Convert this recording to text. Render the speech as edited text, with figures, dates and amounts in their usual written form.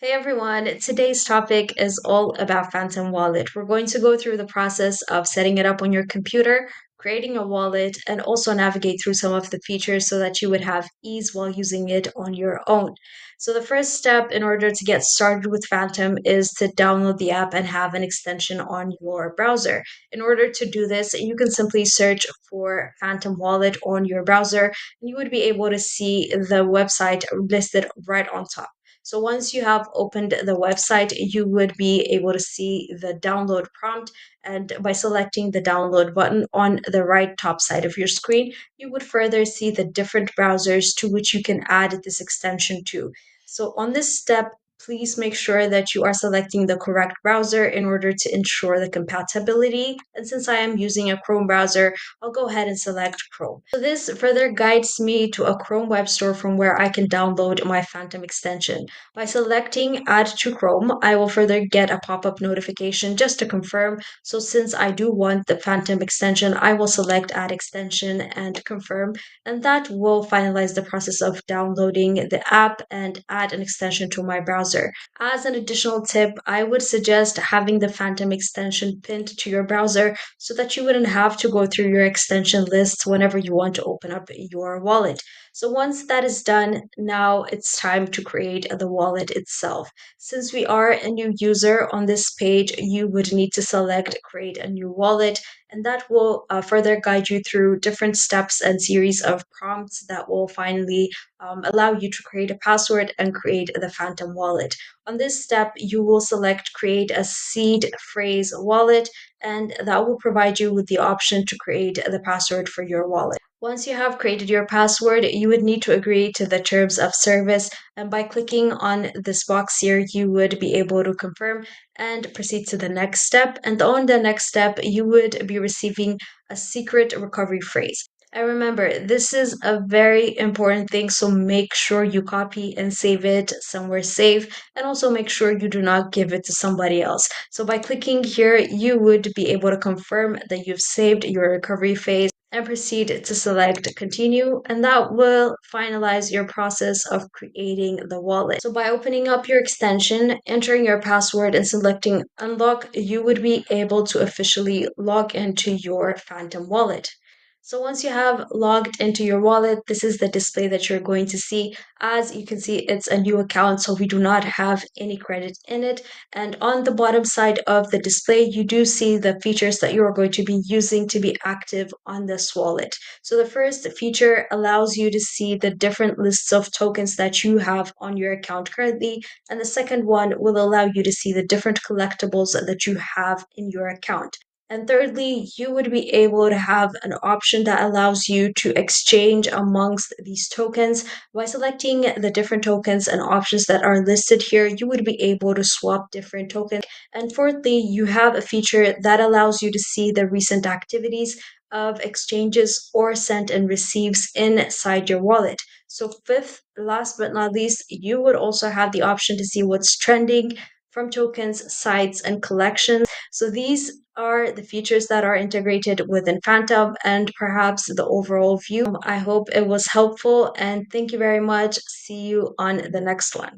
Hey everyone, today's topic is all about Phantom Wallet. We're going to go through the process of setting it up on your computer, creating a wallet, and also navigate through some of the features so that you would have ease while using it on your own. So, the first step in order to get started with Phantom is to download the app and have an extension on your browser. In order to do this, you can simply search for Phantom Wallet on your browser, and you would be able to see the website listed right on top. So once you have opened the website, you would be able to see the download prompt. And by selecting the download button on the right top side of your screen, you would further see the different browsers to which you can add this extension to. So on this step, please make sure that you are selecting the correct browser in order to ensure the compatibility. And since I am using a Chrome browser, I'll go ahead and select Chrome. So this further guides me to a Chrome web store from where I can download my Phantom extension. By selecting Add to Chrome, I will further get a pop-up notification just to confirm. So since I do want the Phantom extension, I will select Add extension and confirm, and that will finalize the process of downloading the app and add an extension to my browser. As an additional tip, I would suggest having the Phantom extension pinned to your browser so that you wouldn't have to go through your extension lists whenever you want to open up your wallet. So once that is done, now it's time to create the wallet itself. Since we are a new user on this page, you would need to select create a new wallet, and that will further guide you through different steps and series of prompts that will finally allow you to create a password and create the Phantom wallet. On this step, you will select create a seed phrase wallet, and that will provide you with the option to create the password for your wallet. Once you have created your password, you would need to agree to the terms of service. And by clicking on this box here, you would be able to confirm and proceed to the next step. And on the next step, you would be receiving a secret recovery phrase. And remember, this is a very important thing, so make sure you copy and save it somewhere safe, and also make sure you do not give it to somebody else. So by clicking here, you would be able to confirm that you've saved your recovery phase and proceed to select continue, and that will finalize your process of creating the wallet. So by opening up your extension, entering your password, and selecting unlock, you would be able to officially log into your Phantom wallet. So once you have logged into your wallet, this is the display that you're going to see. As you can see, it's a new account, so we do not have any credit in it. And on the bottom side of the display, you do see the features that you are going to be using to be active on this wallet. So the first feature allows you to see the different lists of tokens that you have on your account currently. And the second one will allow you to see the different collectibles that you have in your account. And thirdly, you would be able to have an option that allows you to exchange amongst these tokens. By selecting the different tokens and options that are listed here, you would be able to swap different tokens. And fourthly, you have a feature that allows you to see the recent activities of exchanges or sent and receives inside your wallet. So, fifth, last but not least, you would also have the option to see what's trending from tokens, sites, and collections. So these are the features that are integrated within Phantom and perhaps the overall view. I hope it was helpful, and thank you very much. See you on the next one.